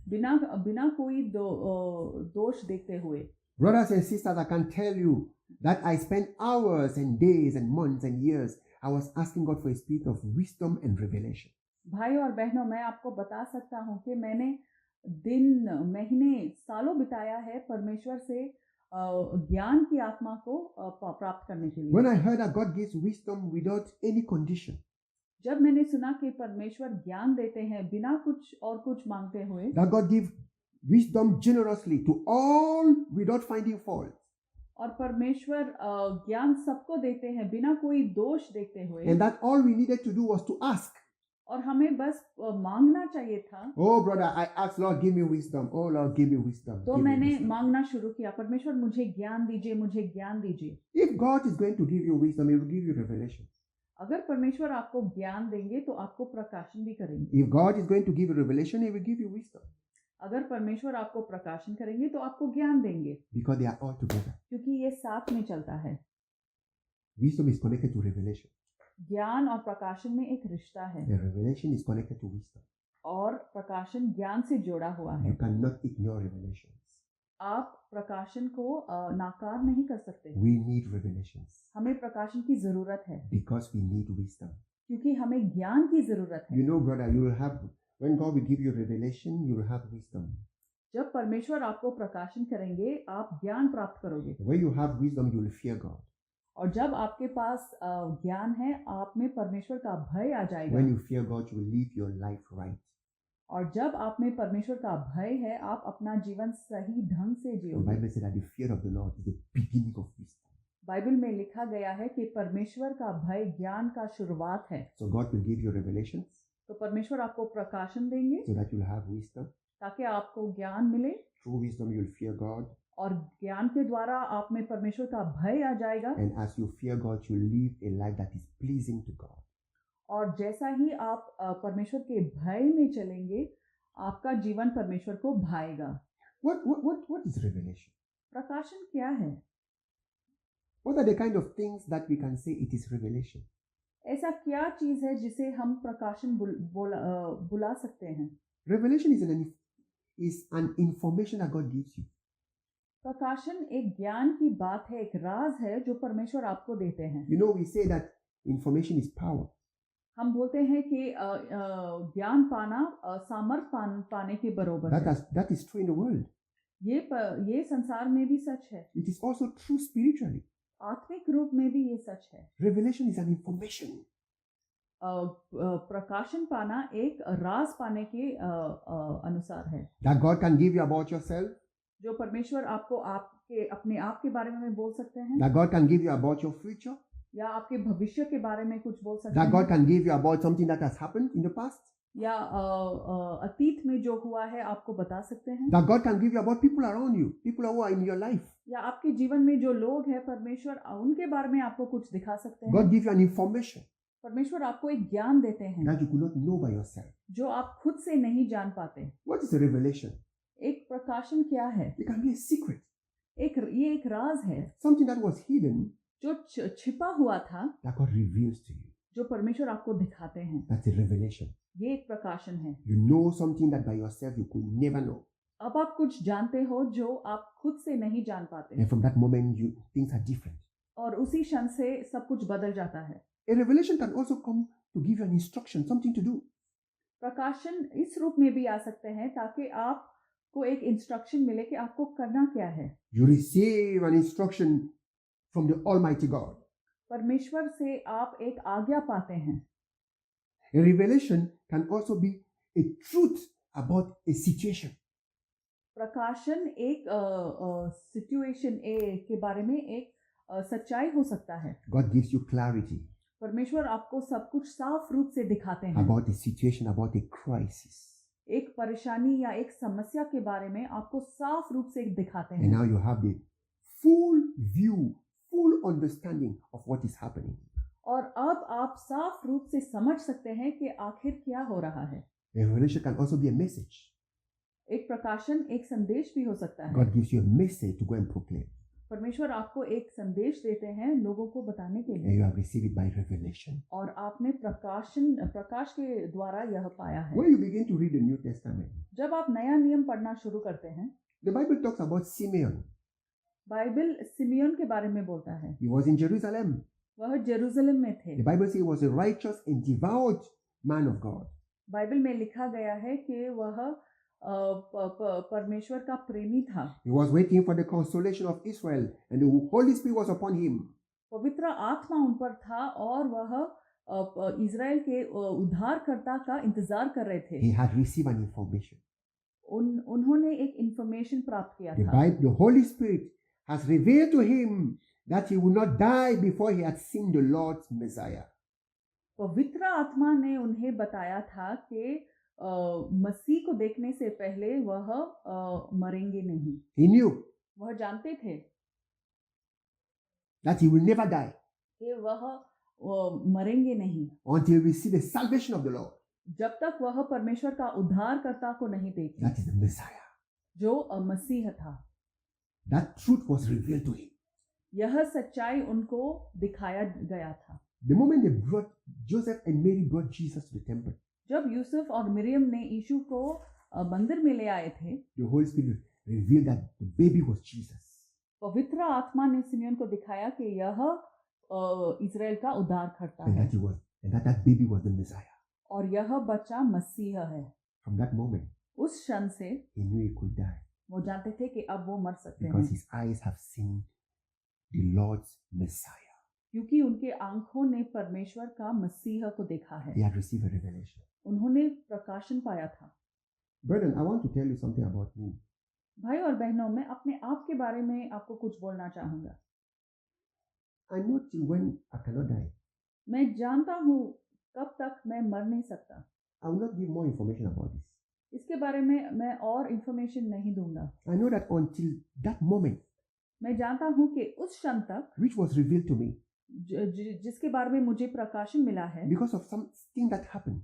बिना कोई दोष देखते हुए।
Brothers and sisters, I can tell you that I spent hours and days and months and years. I was asking God for a spirit of wisdom and revelation.
भाई और बहनों, मैं आपको बता सकता हूँ कि मैंने दिन महीने सालों बिताया है परमेश्वर से ज्ञान की आत्मा को प्राप्त करने के लिए।
When I heard that God gives wisdom without any condition,
जब मैंने सुना कि परमेश्वर ज्ञान देते हैं बिना कुछ मांगते हुए,
that God gives wisdom generously to all without finding fault,
और परमेश्वर ज्ञान सबको देते हैं बिना कोई दोष देखते हुए,
and that all we needed to do was to ask.
और हमें बस मांगना चाहिए था।
Oh, brother, I asked, Lord, give me wisdom. Oh, Lord, give me wisdom.
तो
Give me
मैंने
wisdom.
मांगना शुरू किया, परमेश्वर मुझे ज्ञान दीजिए, मुझे ज्ञान दीजिए।
If God is going to give you wisdom, He will give you revelation.
अगर परमेश्वर आपको ज्ञान देंगे तो आपको प्रकाशन भी करेंगे।
If God is going to give you revelation, He will give you wisdom.
अगर परमेश्वर आपको प्रकाशन करेंगे तो आपको ज्ञान देंगे,
Because they are all together.
क्योंकि ये साथ में चलता है।
Wisdom is connected to revelation.
ज्ञान और प्रकाशन में एक रिश्ता है,
The revelation is connected to wisdom.
और प्रकाशन ज्ञान से जुड़ा हुआ है।
You cannot ignore revelations.
आप प्रकाशन को नाकार नहीं कर सकते।
We need revelations
हमें प्रकाशन की जरूरत है,
because we need wisdom.
क्योंकि हमें ज्ञान की जरूरत है।
You know, brother, you will have, when God will give you revelation, you will have wisdom.
जब परमेश्वर आपको प्रकाशन करेंगे, आप ज्ञान प्राप्त करोगे,
When you have wisdom, you will fear God.
और जब आपके पास ज्ञान है, आप में परमेश्वर का भय आ जाएगा।
When you fear God, you will live your life right.
और जब आप में परमेश्वर का भय है, आप अपना जीवन सही ढंग से
The
जियोगे।
Bible says that the fear of the Lord is the beginning of wisdom.
Bible में लिखा गया है कि परमेश्वर का भय ज्ञान का शुरुआत है।
So God will give you revelations
तो परमेश्वर आपको प्रकाशन देंगे
so that you will have wisdom.
ताकि आपको ज्ञान मिले,
Through wisdom, you will fear God.
और ज्ञान के द्वारा आप में परमेश्वर का भय आ जाएगा।
And as you fear God, you will live a life that is pleasing to God.
और जैसा ही आप परमेश्वर के भय में चलेंगे, आपका जीवन परमेश्वर को भाएगा।
What is revelation?
प्रकाशन क्या है?
What are the kind of things that we can say it is revelation?
ऐसा क्या चीज है जिसे हम प्रकाशन बुला सकते हैं?
Revelation is an information that God gives you.
प्रकाशन एक ज्ञान की बात है, एक राज है जो परमेश्वर आपको देते हैं।
You know, we say that information is power.
हम बोलते हैं कि ज्ञान पाना सामर्थ पाने के बराबर है।
That is true in the world.
ये संसार में भी सच है,
It is also true spiritually.
आत्मिक रूप में भी ये सच है।
Revelation is an information.
प्रकाशन पाना एक राज पाने के अनुसार है,
That God can give you about yourself.
जो परमेश्वर आपको आपके अपने आप के बारे में बोल सकते हैं,
That God can give you about your future.
या आपके भविष्य के बारे में कुछ बोल सकते
That God
हैं,
can give you about something that has happened in the past.
या अतीत में जो हुआ है आपको बता सकते हैं,
That God can give you about people around you, people who are in your life.
या आपके जीवन में जो लोग हैं, परमेश्वर उनके बारे में आपको कुछ दिखा सकते हैं।
God gives you an information
परमेश्वर आपको एक ज्ञान देते हैं
that you could not know by yourself.
जो आप खुद से नहीं जान पाते।
What is a revelation?
एक प्रकाशन क्या है?
It can be a secret.
ये एक राज है
Something that was hidden
जो छिपा हुआ था,
that God reveals to you.
जो परमेश्वर आपको दिखाते हैं।
That's a revelation.
ये एक प्रकाशन है।
You know something that by yourself you could never know.
अब आप कुछ जानते हो जो आप खुद से नहीं जान पाते,
And from that moment, things are different.
और उसी क्षण से सब कुछ बदल जाता है।
A revelation can also come to give you an instruction, something to do.
प्रकाशन इस रूप में भी आ सकते हैं ताकि आपको एक इंस्ट्रक्शन मिले कि आपको करना क्या है।
You receive an instruction from the Almighty God.
परमेश्वर से आप एक आज्ञा पाते हैं।
A revelation can also be a truth about a situation.
प्रकाशन एक सिचुएशन के बारे में एक सच्चाई हो सकता है।
God gives you clarity
परमेश्वर आपको सब कुछ साफ रूप से दिखाते हैं।
about a situation, about a crisis.
एक परेशानी या एक समस्या के बारे में आपको साफ रूप से दिखाते
And
हैं,
now you have the full view, full understanding of what is happening.
और अब आप साफ रूप से समझ सकते हैं कि आखिर क्या हो रहा है।
A revelation can also be a message.
एक प्रकाशन एक संदेश भी हो सकता है।
God gives you a message to go and proclaim.
परमेश्वर आपको एक संदेश देते हैं लोगों को बताने के
And
लिए,
you have received it by revelation.
और आपने प्रकाश के द्वारा यह पाया है।
When you begin to read the New Testament,
जब आप नया नियम पढ़ना शुरू करते हैं,
the Bible talks about Simeon.
Bible Simeon के बारे में बोलता है।
He was in Jerusalem.
वह जेरूसलम में थे।
The Bible says he was a righteous and devout man of God.
Bible में लिखा गया है कि वह परमेश्वर का प्रेमी था।
He was waiting for the consolation of Israel, and the Holy Spirit was upon him.
पवित्र आत्मा उन पर था और वह इज़राइल के उद्धारकर्ता का इंतजार कर रहे थे।
He had received an information.
उन्होंने एक इंफॉर्मेशन प्राप्त किया
The
था।
Bible, the Holy Spirit has revealed to him that he would not die before he had seen the Lord's Messiah.
पवित्र आत्मा ने उन्हें बताया था कि मसीह को देखने से पहले वह मरेंगे नहीं।
He knew
वह जानते थे
that he will never die
कि वह मरेंगे नहीं
until we see the salvation of the Lord.
जब तक वह परमेश्वर का उद्धारकर्ता को नहीं देखे,
That is the Messiah.
जो मसीह था।
That truth was revealed to him.
यह सच्चाई उनको दिखाया गया था।
The moment they brought Joseph and Mary brought Jesus to the temple,
जब यूसुफ और मरियम ने यीशु को मंदिर में ले आए थे,
the Holy Spirit revealed that the baby was Jesus.
पवित्र आत्मा ने सिमियोन को दिखाया कि यह इज़राइल का उद्धारकर्ता
And
है
that baby was the Messiah.
और यह बच्चा मसीह है।
From that moment,
उस क्षण से
he knew he could die
वो जानते थे कि अब वो मर सकते
because
हैं,
his eyes have seen the Lord's Messiah.
क्योंकि उनके आंखों ने परमेश्वर का मसीह को देखा है।
They had received a revelation.
उन्होंने प्रकाशन पाया था।
Brethren, I want to tell you something about me.
भाई और बहनों, मैं अपने आप के बारे में आपको कुछ बोलना चाहूँगा।
I know till when I cannot die.
मैं जानता हूँ कब तक मैं मर नहीं सकता।
I will not give more information about this.
इसके बारे में मैं और इंफॉर्मेशन नहीं दूंगा।
I know that until that moment,
मैं जानता हूँ कि उस क्षण तक
which was revealed to me
जिसके बारे में मुझे प्रकाशन मिला है,
because of something that happened,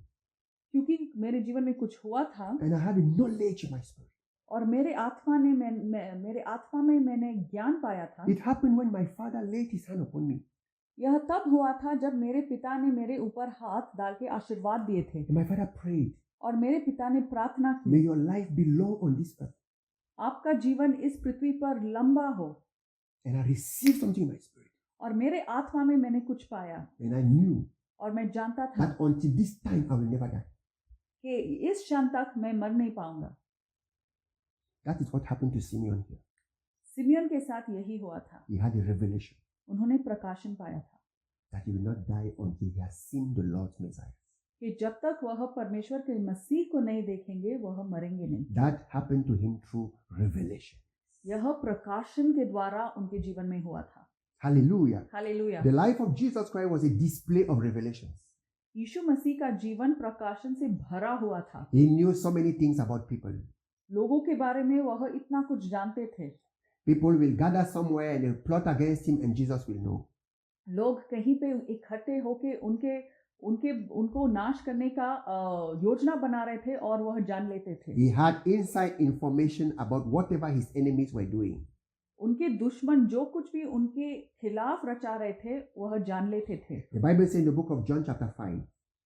क्योंकि मेरे जीवन में कुछ हुआ था
and I had a knowledge in my spirit.
और मेरे आत्मा में मैंने ज्ञान पाया था।
It happened when my father laid his hand upon me.
यह तब हुआ था जब मेरे पिता ने मेरे ऊपर हाथ डाल के आशीर्वाद दिए थे
And my father prayed,
और मेरे पिता ने प्रार्थना
may
की,
your life be long on this earth.
आपका जीवन इस पृथ्वी पर लंबा हो।
And I received something in my spirit.
और मेरे आत्मा में मैंने कुछ पाया
And I knew
और मैं जानता था
that until this time I will never die.
कि इस क्षण तक मैं मर नहीं पाऊंगा।
That is what happened to Simeon here.
Simeon के साथ यही हुआ था।
He had a revelation
उन्होंने प्रकाशन पाया था
that he will not die until he has seen the Lord's Messiah.
कि जब तक वह परमेश्वर के मसीह को नहीं देखेंगे वह मरेंगे नहीं।
That happened to him through revelation.
यह प्रकाशन के द्वारा उनके जीवन में हुआ था।
Hallelujah.
Hallelujah.
The life of Jesus Christ was a display of revelations.
यीशु मसीह का जीवन प्रकाशन से भरा हुआ था।
He knew so many things about people.
लोगों के बारे में वह इतना कुछ जानते थे।
People will gather somewhere and they'll plot against him and Jesus will know.
लोग कहीं पे इकट्ठे होके उनको नाश करने का योजना बना रहे थे और वह जान लेते थे।
He had inside information about whatever his enemies were doing.
उनके दुश्मन जो कुछ भी उनके खिलाफ रचा रहे थे वह जान लेते थे।
The Bible says in the book of John chapter 5,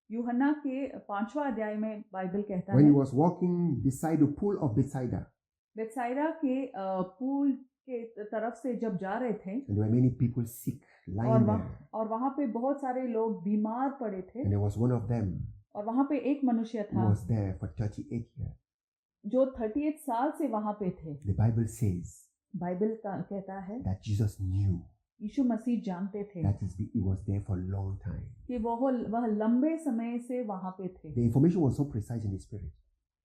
यूहन्ना के 5वां अध्याय में बाइबल कहता
when he
है,
was walking beside the pool of Bethsaida,
बेथसाइदा के पूल के तरफ से जब जा रहे थे
and there were many people sick lying there,
और वहाँ पे बहुत सारे लोग बीमार पड़े थे
and there was one of them
और वहाँ पे एक मनुष्य
who
था
was there for 38 years.
जो 38 साल से वहाँ पे थे।
The Bible says
बाइबल कहता है
that Jesus knew
यीशु मसीह जानते थे
that he was there for a long time.
कि वह लंबे समय से वहाँ पे थे।
The information was so precise in his spirit.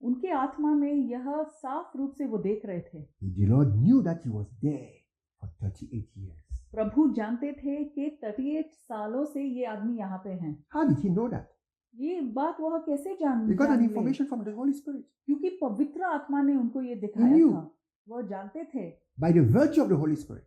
उनके आत्मा में यह साफ रूप से वो देख रहे थे।
The Lord knew that he was there for 38 years.
प्रभु जानते थे कि 38 सालों से ये आदमी यहाँ पे हैं।
How did he know that?
ये बात वह कैसे जान
He got an
ले?
information from the Holy Spirit.
क्योंकि पवित्र आत्मा ने उनको ये दिखाया
knew.
था। वह जानते थे
By the virtue of the Holy Spirit.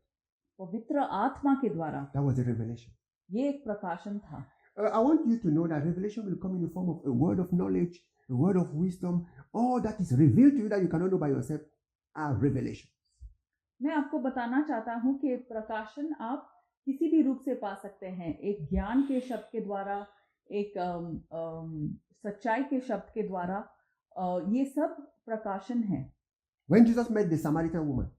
पवित्र आत्मा के द्वारा।
That was a revelation.
ये एक प्रकाशन था।
I want you to know that revelation will come in the form of a word of knowledge, a word of wisdom. All that is revealed to you that you cannot know by yourself are revelations.
मैं आपको बताना चाहता हूँ कि प्रकाशन आप किसी भी रूप से पा सकते हैं। एक ज्ञान के शब्द के द्वारा, एक सच्चाई के शब्द के द्वारा, ये सब प्रकाशन है।
When Jesus met the Samaritan woman,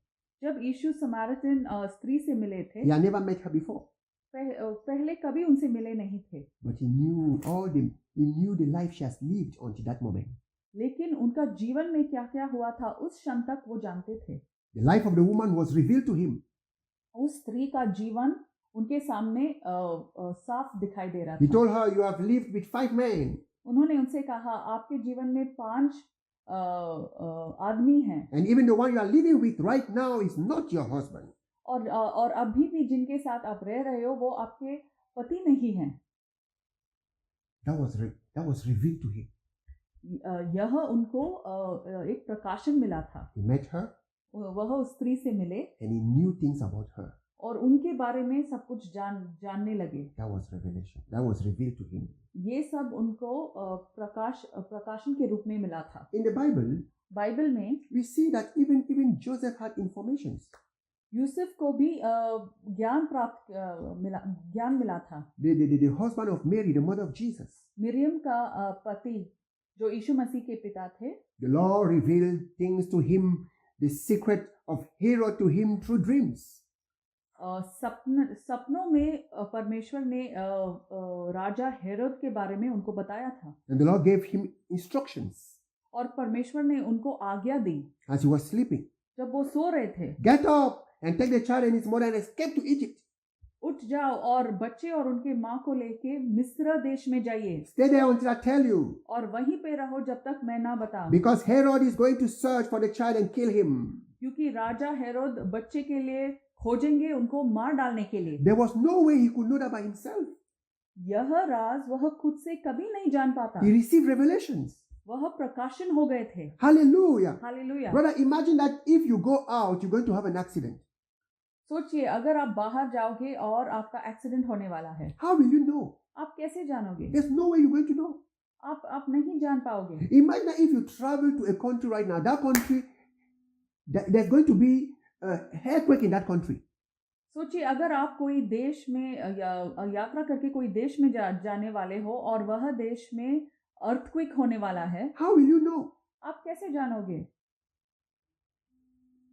जब यीशु समारितन स्त्री से मिले थे,
he had never met her before.
पहले कभी उनसे मिले नहीं थे,
But he knew the life she has lived until that moment.
लेकिन उनका जीवन में क्या क्या हुआ था उस क्षण तक वो जानते थे।
The life of the woman was revealed to him.
उस स्त्री का जीवन उनके सामने साफ दिखाई दे रहा
He
था।
told her, you have lived with 5 men.
उन्होंने उनसे कहा आपके जीवन में 5 आदमी हैं
And even the one you are living with right now is not your husband.
और अभी भी जिनके साथ आप रह रहे हो वो आपके पति नहीं हैं।
that was revealed to him.
यह उनको एक प्रकाशन मिला था.
He met her
वह उस स्त्री से मिले
and he knew things about her.
और उनके बारे में सब कुछ जानने लगे.
That was revelation. That was revealed to him.
ये सब उनको प्रकाशन के रूप में मिला था.
In the Bible,
बाइबल में
we see that even Joseph had informations.
Yusuf को भी ज्ञान मिला था.
The husband of Mary, the mother of Jesus.
Maryam का पति जो यीशु मसीह के पिता थे.
The Lord revealed things to him, the secret of Herod to him through dreams.
सपनों में परमेश्वर ने राजा हेरोद के बारे में उनको बताया था.
And the Lord gave him instructions.
और परमेश्वर ने उनको आज्ञा दी.
As he was sleeping.
जब वो सो रहे थे.
Get up and take the child and his mother and escape to Egypt.
उठ जाओ और बच्चे और उनके माँ को लेके मिस्र देश में जाइए.
Stay there until I tell you.
और वहीं पे रहो जब तक मैं ना बताऊं.
Because Herod is going to search for the child and kill him.
क्योंकि राजा हेरोद बच्चे के लिए खोजेंगे उनको मार डालने के लिए.
There was no way he could know that by himself.
यह राज वह खुद से कभी नहीं जान पाता.
He received revelations.
वह प्रकाशन हो गए थे.
Hallelujah.
Hallelujah.
Brother, imagine that if you go out, you're going to have an accident.
सोचिए अगर आप बाहर जाओगे और आपका एक्सीडेंट होने वाला है.
How will you know?
आप कैसे जानोगे?
There's no way you're going to know.
आप नहीं जान पाओगे.
Imagine that if you travel to a country right now, that country, there's going to be a earthquake in that country.
सोचिए अगर आप कोई देश में यात्रा करके कोई देश में जाने वाले हो और वह देश में अर्थक्वेक होने वाला है.
How will you know?
आप कैसे जानोगे?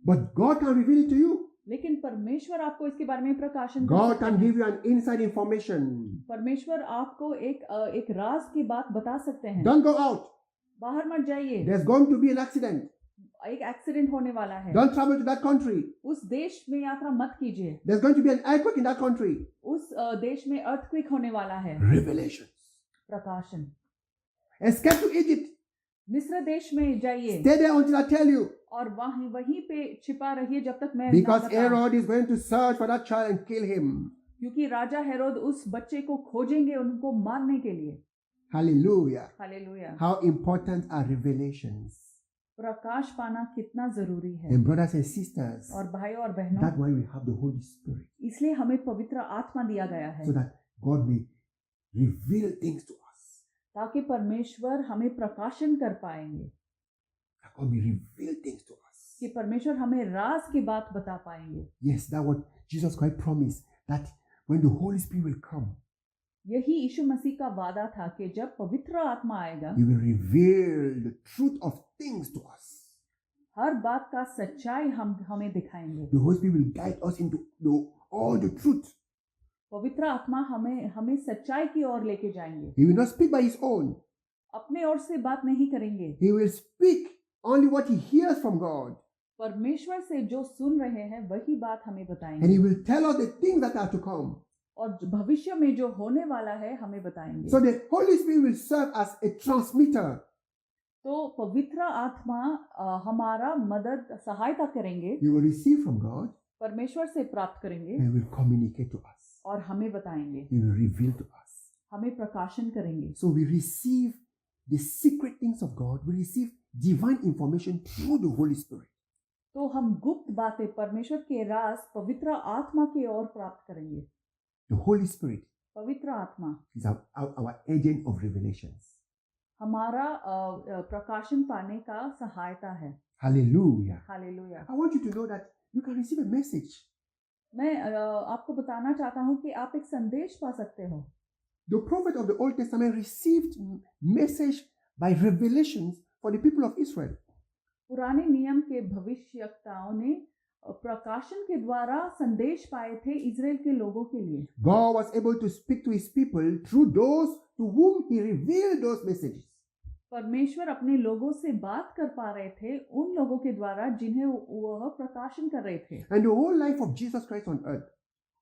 But God can reveal it to you.
लेकिन परमेश्वर आपको इसके बारे में प्रकाशन
God can give you an inside information.
परमेश्वर आपको एक राज की बात बता सकते हैं.
Don't go out.
बाहर मत जाइए.
There's going to be an accident.
एक एक्सीडेंट होने वाला है.
Don't travel to that country.
उस देश में यात्रा मत कीजिए.
There's going to be an earthquake in that country.
उस देश में अर्थक्वेक होने वाला है.
Revelations.
प्रकाशन.
Escape to Egypt.
मिस्र देश में जाइए.
Stay there until I tell you.
और वहीं पे छिपा रहिए जब तक मैं
Because Herod is going to search for that child and kill him.
क्योंकि राजा हेरोद उस बच्चे को खोजेंगे उनको मारने के लिए.
Hallelujah.
Hallelujah.
How important are revelations?
प्रकाश पाना कितना जरूरी है.
And brothers and sisters,
और भाई और बहनों,
that's why we have the Holy Spirit.
इसलिए हमें पवित्र आत्मा दिया गया है.
So that God may reveal things to us.
ताकि परमेश्वर हमें प्रकाशन कर पाएंगे.
That God may reveal things to us.
कि परमेश्वर हमें राज की बात बता पाएंगे.
Yes, that's what Jesus Christ promised, that when the Holy Spirit will come,
यही यीशु मसीह का वादा था कि जब पवित्र आत्मा आएगा,
He will reveal the truth of things to us.
हर बात का सच्चाई हमें दिखाएंगे.
The Holy Spirit will guide us into all the truth.
पवित्र आत्मा हमें सच्चाई की ओर लेके जाएंगे.
He will not speak by His own.
अपने ओर से बात नहीं करेंगे.
He will speak only what He hears from God.
परमेश्वर से जो सुन रहे हैं वही बात हमें बताएंगे.
And He will tell us the things that are to come.
और भविष्य में जो होने वाला है हमें बताएंगे.
So the Holy Spirit will serve as a transmitter.
तो पवित्र आत्मा हमारा मदद सहायता करेंगे.
We will receive from God.
परमेश्वर से प्राप्त करेंगे.
And will communicate to us.
और हमें बताएंगे.
He will reveal to us.
हमें प्रकाशन करेंगे.
So we receive the secret things of God. We receive divine information through the Holy Spirit.
तो हम गुप्त बातें परमेश्वर के राज पवित्र आत्मा की ओर प्राप्त करेंगे.
The Holy Spirit
पवित्र आत्मा
is our agent of revelations.
हमारा प्रकाशन पाने का सहायता है.
Hallelujah.
Hallelujah.
I want you to know that you can receive a message.
मैं आपको बताना चाहता हूँ कि आप एक संदेश पा सकते हो.
The prophet of the Old Testament received message by revelations for the people of Israel.
पुराने नियम के भविष्यवक्ताओं ने प्रकाशन के द्वारा संदेश पाए थे इजराइल के लोगों के लिए.
God was able to speak to His people through those to whom He revealed those messages.
परमेश्वर अपने लोगों से बात कर पा रहे थे उन लोगों के द्वारा जिन्हें वह प्रकाशन कर रहे थे.
And the whole life of Jesus Christ on earth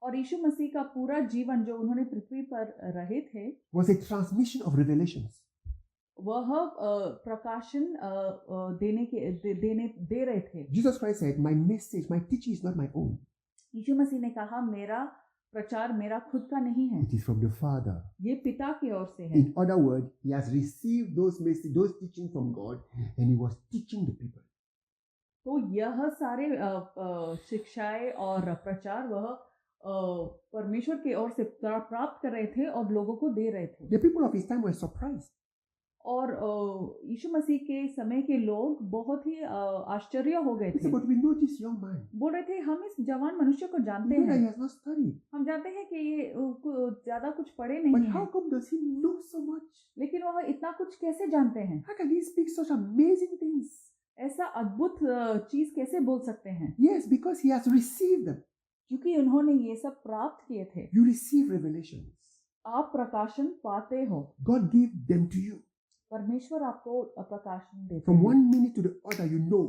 और यीशु मसीह का पूरा जीवन जो उन्होंने पृथ्वी पर रहे थे
was a transmission of revelations.
वह प्रकाशन दे रहे थे.
Jesus Christ said, "My message, my teaching is not my own."
यीशु मसीह ने कहा मेरा प्रचार मेरा खुद का नहीं है,
It is from the Father.
ये पिता की ओर से है।
In other words, he has received those messages, those teachings from God, and he was teaching the people.
तो यह सारे शिक्षाएं और प्रचार वह परमेश्वर की ओर से प्राप्त कर रहे थे और लोगों को दे रहे थे।
The people of his time were surprised.
और यीशु मसीह के समय के लोग बहुत ही आश्चर्य हो गए
They
थे।
said, but we know this young man.
बोल रहे थे हम इस जवान मनुष्य को
We
जानते
know that
हैं,
he has not studied.
हम जानते हैं कि ये ज्यादा कुछ पढ़े
But
नहीं
how
है,
come does he know so much?
लेकिन वह इतना कुछ कैसे जानते हैं?
How can he speak such amazing things?
ऐसा अद्भुत चीज कैसे बोल सकते हैं?
Yes, because he has received them.
क्योंकि उन्होंने ये सब प्राप्त किए थे।
You receive revelations.
आप प्रकाशन पाते हो,
God gave them to you.
परमेश्वर आपको प्रकाशन देते
From
हैं।
one minute to the other, you know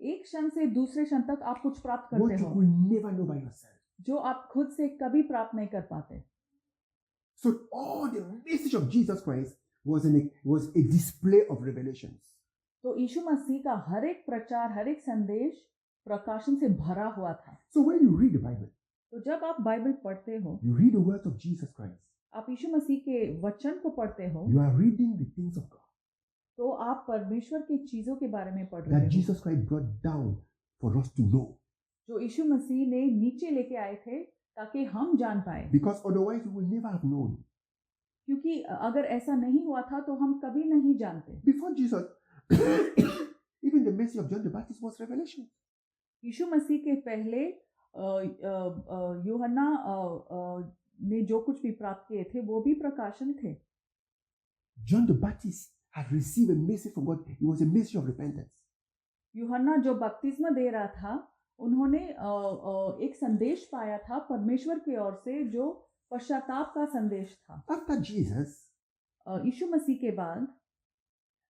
एक क्षण से दूसरे क्षण तक आप कुछ प्राप्त
what
करते
you
हो
could never know by yourself.
जो आप खुद से कभी प्राप्त नहीं कर पाते।
So all the message of Jesus Christ was a display of revelations.
तो यीशु मसीह का हर एक प्रचार, हर एक संदेश प्रकाशन से भरा हुआ था।
So when you read the Bible,
तो जब आप बाइबल पढ़ते हो,
you read the words of Jesus Christ.
आप यीशु मसीह के वचन को पढ़ते हो,
You are reading the things of God
तो आप परमेश्वर की चीजों के बारे में पढ़
that
रहे हो
Jesus Christ brought down for us to know.
जो यीशु मसीह ने नीचे लेके आए थे ताकि हम जान पाए।
Because otherwise we will never have known.
क्योंकि अगर ऐसा नहीं हुआ था तो हम कभी नहीं जानते।
Before Jesus, even the message of John the Baptist was revelation.
यीशु मसीह के पहले यूहन्ना ने जो कुछ भी प्राप्त किए थे वो भी प्रकाशन थे।
John the Baptist had received a message from God. It was a message of repentance.
यूहन्ना जो बपतिस्मा दे रहा था, उन्होंने एक संदेश पाया था परमेश्वर की ओर से जो पश्चाताप का संदेश था।
After Jesus,
यीशु मसीह के बाद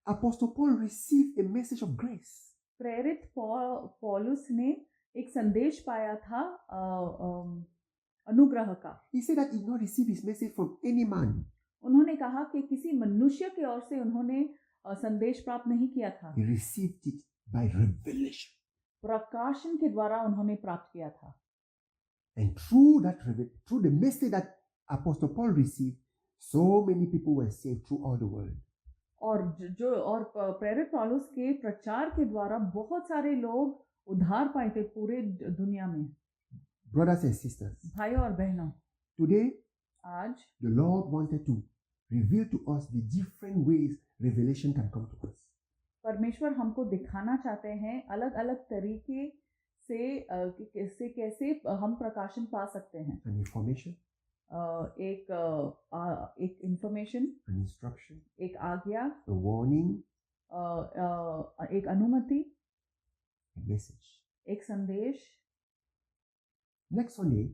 Apostle Paul received a message of grace.
प्रेरित पौलुस ने एक संदेश पाया था अनुग्रह का।
He said that he did not receive his message from any man.
उन्होंने कहा कि किसी मनुष्य की ओर से उन्होंने संदेश प्राप्त नहीं किया था,
He received it by revelation.
प्रकाशन के द्वारा उन्होंने प्राप्त किया था।
And through the message that Apostle Paul received, so many people were saved through all the world.
और प्रेरित पौलुस के प्रचार के द्वारा बहुत सारे लोग उद्धार पाए थे पूरे दुनिया में।
Brothers and sisters,
भाई और बहनों,
today
आज
the Lord wanted to reveal to us the different ways revelation can come to us.
परमेश्वर हमको दिखाना चाहते हैं अलग अलग तरीके से कैसे हम प्रकाशन पा सकते हैं।
An information,
एक इंफॉर्मेशन,
an instruction,
एक आज्ञा,
a warning,
एक अनुमति,
a message.
एक संदेश।
Next Sunday,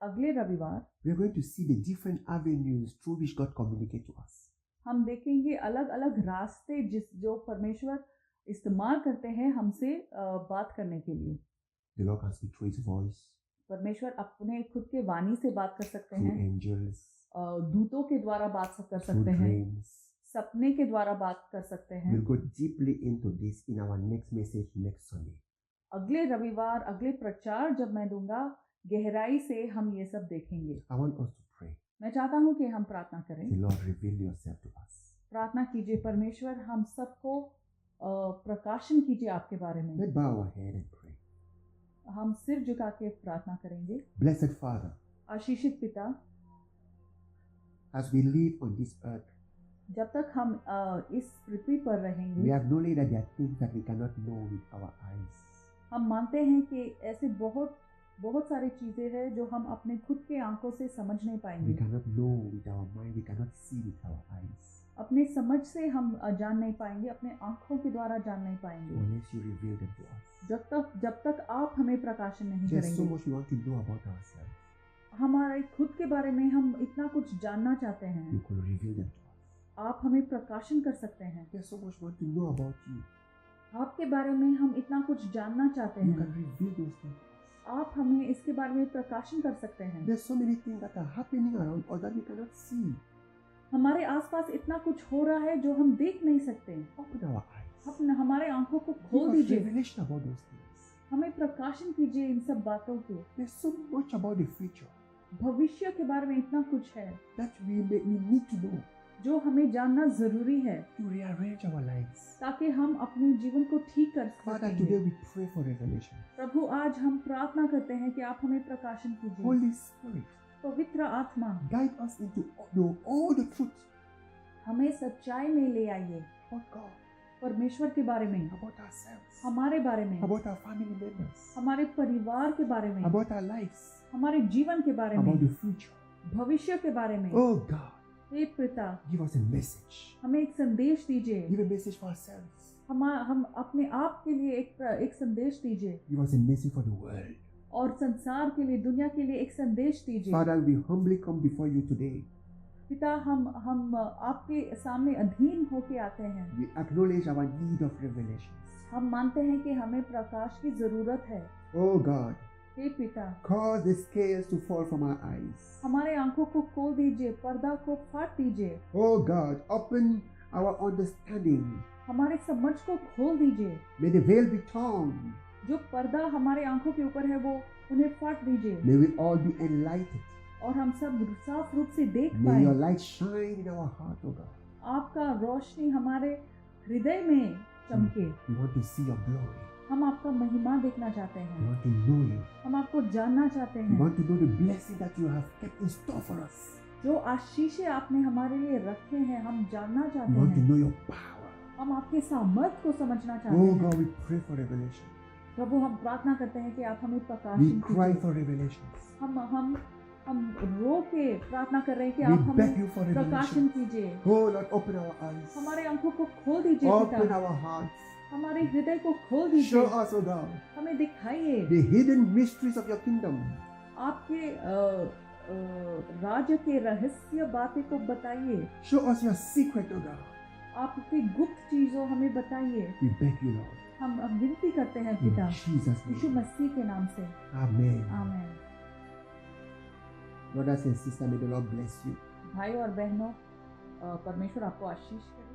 अगले रविवार
we are going to see the different avenues through which God communicates to us.
हम देखेंगे अलग अलग रास्ते जो परमेश्वर इस्तेमाल करते हैं हमसे बात करने के लिए।
The Lord can speak through His voice,
परमेश्वर अपने खुद के वाणी से बात कर सकते
through
हैं,
angels,
दूतों के द्वारा बात कर
through
सकते हैं,
dreams.
सपने के द्वारा बात कर सकते हैं।
We'll go deeply into this in our next message next Sunday.
अगले रविवार अगले प्रचार जब मैं दूंगा, गहराई से हम ये सब देखेंगे।
I want us to pray.
मैं चाहता हूँ कि हम प्रार्थना करें।
The Lord, reveal yourself to us.
प्रार्थना कीजिए, परमेश्वर हम सबको प्रकाशन कीजिए आपके बारे में।
Let's bow our head and pray.
हम सिर झुका के प्रार्थना करेंगे।
Blessed Father,
आशीषित पिता,
as we live on this earth,
जब तक हम इस पृथ्वी पर
we
रहेंगे,
acknowledge that there are things that we cannot know with our eyes.
हम मानते हैं कि ऐसे बहुत सारी चीजें हैं जो हम अपने खुद के आंखों से समझ नहीं
We
पाएंगे,
cannot know with our mind. We cannot see with our eyes.
अपने समझ से हम जान नहीं पाएंगे, अपने आंखों के द्वारा जान नहीं पाएंगे,
Unless you reveal them to us.
जब तक आप हमें प्रकाशन नहीं
There's so
करेंगे।
much we want to know about ourselves.
हमारे खुद के बारे में हम इतना कुछ जानना चाहते हैं,
You could reveal them to us.
आप हमें प्रकाशन कर सकते हैं।
There's so much we want to know about you.
आपके बारे में हम इतना कुछ जानना चाहते
You
हैं,
can reveal those things to us.
आप हमें इसके बारे में प्रकाशन कर सकते हैं।
There's so many things that are happening around us that we cannot see.
हमारे आसपास इतना कुछ हो रहा है जो हम देख नहीं सकते।
Open our eyes.
हमारे आंखों को
Give
खोल
us
दीजिए,
revelation about those things.
हमें प्रकाशन कीजिए इन सब बातों के।
There's so much about the future.
भविष्य के बारे में इतना कुछ है
that we need to know
जो हमें जानना जरूरी है
to rearrange our lives.
ताकि हम अपने जीवन को ठीक कर
Father,
सकें।
today we pray for revelation.
प्रभु आज हम प्रार्थना करते हैं कि आप हमें प्रकाशन कीजिए।
Holy Spirit,
पवित्र आत्मा
guide us into know all the truth
हमें सच्चाई में ले आइए
about God,
परमेश्वर के बारे में,
about ourselves,
हमारे बारे में,
about our family members,
हमारे परिवार के बारे में,
about our lives,
हमारे जीवन के बारे
about
में,
the future.
भविष्य के बारे में।
Oh God,
हे पिता
give us a message.
हमें एक संदेश दीजिए।
Give a message for ourselves.
हम अपने आप के लिए एक संदेश दीजिए
Give us a message for the world.
और संसार के लिए, दुनिया के लिए एक संदेश दीजिए।
Father, we humbly come before you today.
पिता हम आपके सामने अधीन होके आते हैं।
We acknowledge our need of revelations.
हम मानते हैं कि हमें प्रकाश की जरूरत है।
Oh God,
हे पिता
cause the scales to fall from our eyes.
हमारे आंखों को खोल दीजिए, पर्दा को फाड़ दीजिए।
Oh God, open our understanding.
हमारे समझ को खोल दीजिए।
May the veil be torn.
जो पर्दा हमारे आंखों के ऊपर है वो उन्हें फाड़ दीजिए
May we all be enlightened.
और हम सब साफ रूप से देख
May your
पाए।
light shine in our heart, oh God.
आपका रोशनी हमारे हृदय में चमके।
We want to see your glory.
हम आपका महिमा देखना चाहते
We
हैं।
want to know you.
हम आपको जानना चाहते
We
हैं।
want to know the blessing that you have kept in store for us.
जो आशीषें आपने हमारे लिए रखे हैं हम जानना
We
चाहते
want to
हैं।
know your power.
हम आपके सामर्थ को समझना चाहते
Oh
हैं।
God, we pray for revelation.
प्रभु हम प्रार्थना करते हैं कि आप हमें
We
प्रकाशन
cry
कीजिए।
for revelations.
हम रो के प्रार्थना कर रहे हैं कि
We
आप हमें
beg you for
प्रकाशन
revelation.
कीजिए।
Oh Lord, open our eyes.
हमारे आंखों को खोल दीजिए
Open
पिता।
our hearts.
हमारे हृदय को खोल
Show
दीजिए।
us, oh God,
हमें दिखाइए
the hidden mysteries of your kingdom.
आपके राज्य के रहस्य बातें को बताइए।
Show us your secret, oh God.
आपकी गुप्त चीजों हमें बताइए।
We beg you, Lord.
हम विनती करते हैं
In
पिता
Jesus'
यीशु
name.
मसीह के नाम से।
Amen.
आमीन।
Brothers and sisters, may the Lord bless you.
भाई और बहनों परमेश्वर आपको आशीष करे।